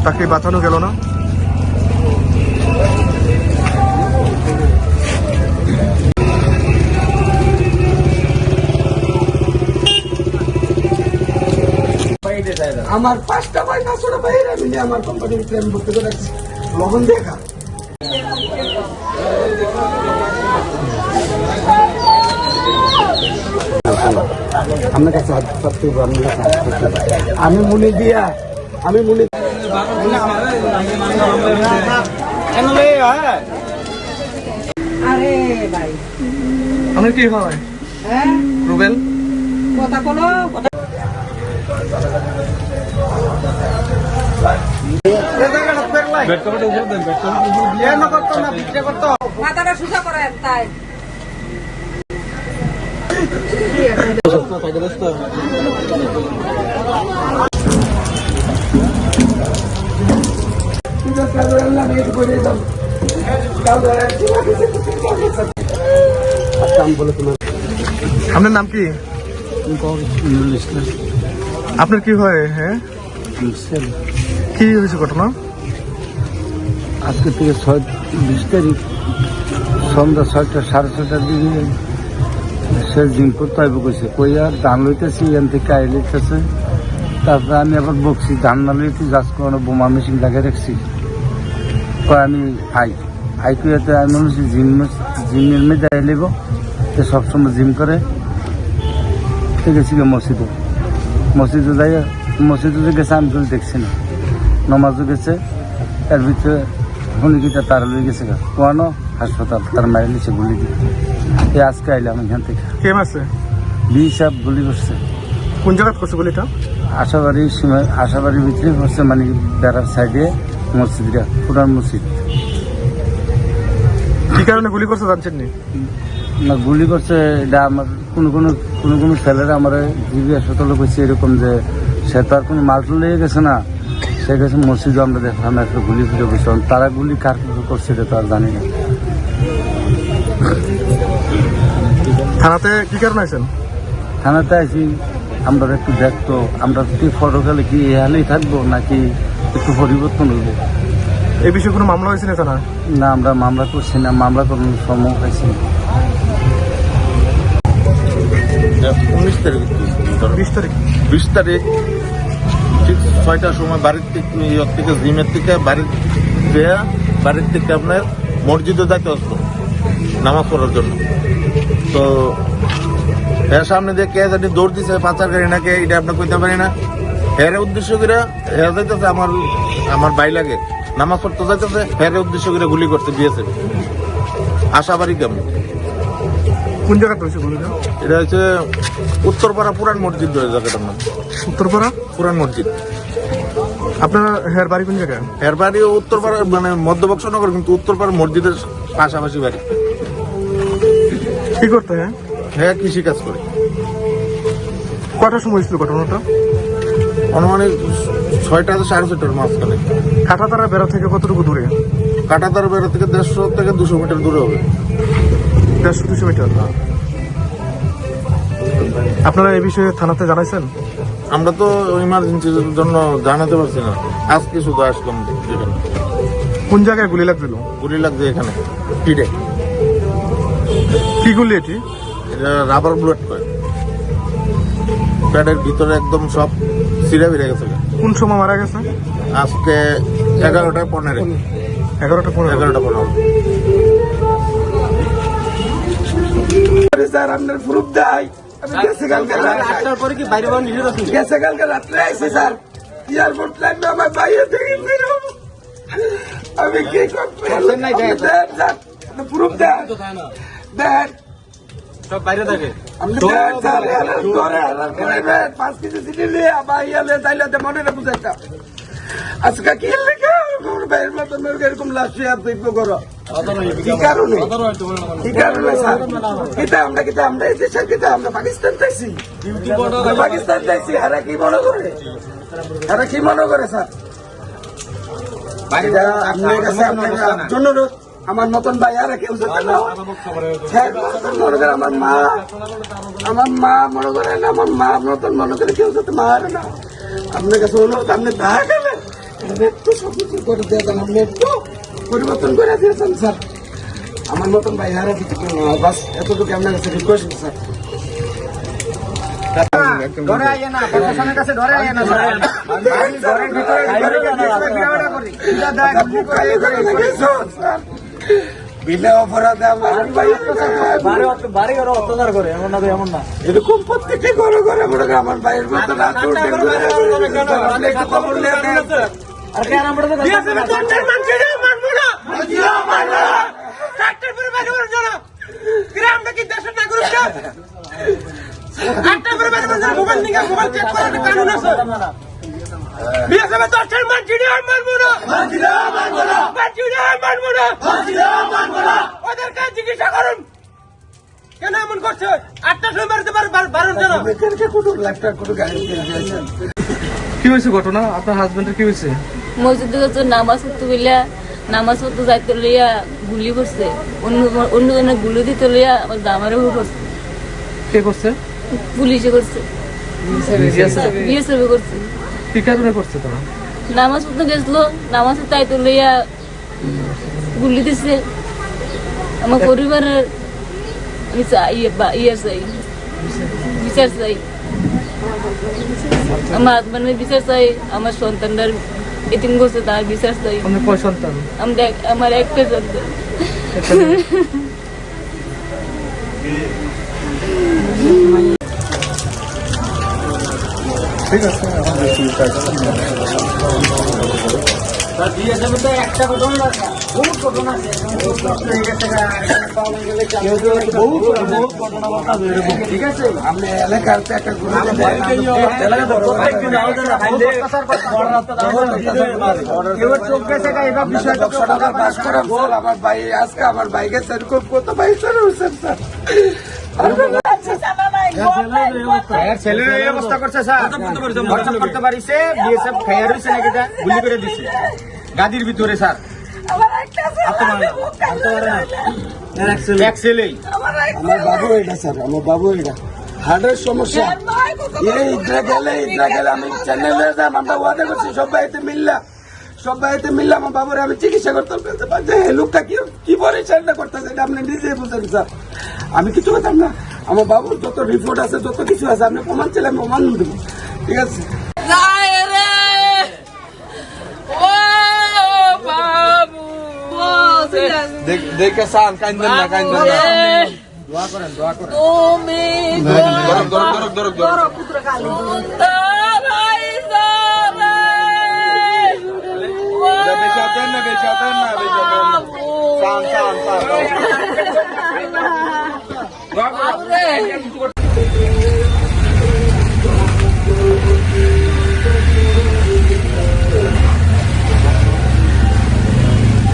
তাকে বাঁচানো গেল না। আমার 5টা ভাই 5টা ভাইরা মিলে আমার কোম্পানির প্রেম করতে যাচ্ছে লবণ দেখা। আপনার কাছে আমি মনে দিয়া আমি মনে আরে ভাই আমার কি হয় রুবেল কথা বলো মাথাটা সুজা করে তাই আপনার নাম কি? আপনার কি হয়? হ্যাঁ কি হয়েছে ঘটনা? আজকে থেকে 20 তারিখ সন্ধ্যা 6টা 6:30টার দিকে সে জিম করতে হইব কইছে কই আর ধান লইতেছি এখান থেকে আই লইতেছে। তারপরে আমি আবার বকছি ধান না লইতে যাচ কোনো বোমা মেশিন লাগিয়ে রাখছি। কয় আমি আই কইতে আমি বলছি জিমের মেয়েদের আই লইব সে সবসময় জিম করে। ঠিক আছে মসজিদে যাই মসজিদে গেছে আমি তো দেখছি না নমাজও গেছে। এর ভিতরে হুনিকিটা তার লই গেছে কোয়ানো হাসপাতাল তার মায়ের নিচে গুলি দিয়ে আজকে আইলাম এখান থেকে। কে মারছে? বিশাপ গুলি করছে। কোন জায়গায় করছে গুলিটা? আশাবাড়ির ভিতরে করছে মানে বেড়ার সাইডে মসজিদটা পুরান মসজিদ। কি কারণে গুলি করছে জানছেন না গুলি করছে এটা আমার কোনো ছেলেরা আমার জিবি হাসপাতালে করছে এরকম যে সে তো আর কোনো মাল লেগে গেছে না, সে গেছে মসজিদে আমরা দেখলাম একটা গুলি ফিরে বসে। তারা গুলি কার করছে এটা তো আর জানি না। থানাতে কি কারণে আছেন? থানাতে আছি আমরা একটু দেখতো আমরা ফটো খেলে কি এ হালেই থাকবো নাকি একটু পরিবর্তন হইব। এই বিষয়ে কোনো মামলা হয়েছে না থানা? না আমরা মামলা করছি না, মামলা করানোর সময় পাইছি না। 19 তারিখ 20 তারিখ ঠিক 6টার সময় বাড়ির থেকে জিমের থেকে বাড়ির থেকে আপনার মসজিদে যাইতে আসলো নামাজ পড়ার জন্য। তো এর সামনে দিয়ে কে জানি দৌড় দিছে পাচার গাড়ি নাকি এটা আপনার কইতে পারি না। হের উদ্দেশ্য করে হেরা যাইতেছে আমার ভাই লাগে নামাজ পড়তে যাইতেছে, হের উদ্দেশ্য করে গুলি করতে দিয়েছে আশাবাড়ি কেমন। কোন জায়গাটা হয়েছে গুলিটা? এটা হচ্ছে উত্তরপাড়া পুরান মসজিদ রয়েছে জায়গাটার নাম উত্তরপাড়া পুরান মসজিদ। আপনার হের বাড়ি কোন জায়গায়? এর বাড়ি উত্তরপাড়া মানে মধ্যবক্সনগর, কিন্তু উত্তরপাড়া মসজিদের পাশাপাশি বাড়ি। কি করতে? হ্যাঁ হ্যাঁ কৃষি কাজ করে। কটার সময় ছিল ঘটনাটা? অনুমানিক 6টা 6:30টার মাঝখানে। কাঁটাতারা বেড়া থেকে কতটুকু দূরে? কাঁটাতার বেড়া থেকে 150 থেকে 200 মিটার দূরে হবে। 150-200 মিটার। আপনারা এই বিষয়ে থানাতে জানাইছেন? আমরা তো ইমার্জেন্সির জন্য জানাতে পারছি না, আজকে শুধু আসলাম এখানে। কোন জায়গায় গুলি লাগছিল? গুলি লাগছে এখানে পিঠে। কি গুলি এটি? এটা রাবার বুলেট করে, প্যাডের ভিতরে একদম সব ছিঁড়ে বেড়ে গেছে। কোন সময় মারা গেছে? আজকে 11টা 15। 11টা 15। স্যার আপনার প্রুফ দেয় আমি গেছে কালকে রাত্রে আইসি স্যার এয়ারপোর্ট লাগবে আমার বাইরে থেকে ফিরো আমি কি করতে প্রুফ দেন সব বাইরে থাকে। আপনি দেন স্যার করে 5 কেজি চিনি নিয়ে আবার ইয়ালে তাইলে মনে না বুঝাইতা আজকে কি লেখা বাইরের মতন এরকম লাশ আর দেখবো করো কি কারণে স্যার আমরা এই দেশের আমরা পাকিস্তান চাইছি এরা কি মনে করে স্যার এটা আপনার কাছে অনুরোধ, আমার মতন ভাই আর কেউ যেতে না হয়। হ্যাঁ, মনে করেন আমার মা মনে করেন আমার মা মতন মনে করে কেউ যাতে মারে না। আপনার কাছে অনুরোধ, আপনি দেখা গেলে একটু সব কিছু করে দিয়েছেন, আপনি একটু পরিবর্তন করে দিয়েছেন স্যার। আমার মতন ভাই আর কিছু না, বাস এতটুকু আপনার কাছে রিকোয়েস্ট স্যার। ধরে আইয়ে না, প্রশাসনের কাছে ধরে আইয়ে না স্যার। ঘরের ভিতরে ভিড়াভিড়া করি। বিনা অপরাধে আমার ভাই বাড়ি ঘরে অত্যাচার করে, এমন না তো এমন না। এরকম প্রত্যেকটি ঘরে ঘরে মনে করেন আমার ভাইয়ের মতো রাত উঠে আপনি একটু খবর নিয়ে দেন। আর কেন আমরা তো গ্রামটা কি দেশের নাগরিক না? একটা করে মোবাইল নিয়ে মোবাইল চেক করার কানুন আছে। বিএসএফ এর দশের মানছিড়ি আর মানবো না, মানছিড়ি আর মানবো না। ওদের কাছে জিজ্ঞাসা করুন কেন এমন করছে। 8টার সময় বাড়িতে 12 জন। কি হয়েছে ঘটনা? আপনার হাজবেন্ডের কি হয়েছে? মসজিদে তো নামাজ পড়তে বললে নামাজ পড়তে যাইতে লইয়া গুলি করছে, অন্য জনের গুলি দিতে লইয়া আমার দামারেও করছে। কে করছে? পুলিশে করছে, বিএসএফ করছে। কি কারণে করছে তারা? নামাজ পড়তে গেছিল, নামাজ তাইতে লইয়া গুলি দিছে। আমার পরিবারের আমি চাই ইয়ে চাই, বিচার চাই। আমার হাজবেন্ডের বিচার চাই, আমার সন্তানদের এতিম করছে তার বিচার চাই। আপনার কয় সন্তান? আমার একটা সন্তান। ঠিক আছে, একটা ঘটনা না, বহুত ঘটনা আছে। ঠিক আছে, আপনি এলাকার তো একটা গুরু আমার ভাই আজকে আমার ভাইকে সেরকম কত ভাই স্যার হয়েছেন স্যার। ছেলের এই অবস্থা করছে স্যার, ধর্ষণ করতে পারিছে। বিএসএফ খাইয়া রয়েছে নাকি গুলি করে দিছে গাদির ভিতরে স্যার। এক ছেলেই আমার বাবু এটা স্যার, আমার বাবু এটা হার্টের সমস্যা। ইদরা গেলে আমি চ্যানেলে যাই, আমরা ওয়াদা করছি সব ভাইতে মিললে আমার বাবুরে আমি চিকিৎসা করতে পারছি। লোকটা কি পরিচর্যা করতেছে এটা আপনি নিজে বুঝেন স্যার, আমি কিছু বলতাম না। আমার বাবুর যত রিপোর্ট আছে যত কিছু আছে আপনি প্রমাণ চাইলে আমি প্রমাণ দেবো, ঠিক আছে। দেখে সান কাইন্দেন না কাইন্দেন না। তুমি ধরক বেচাতেন না সান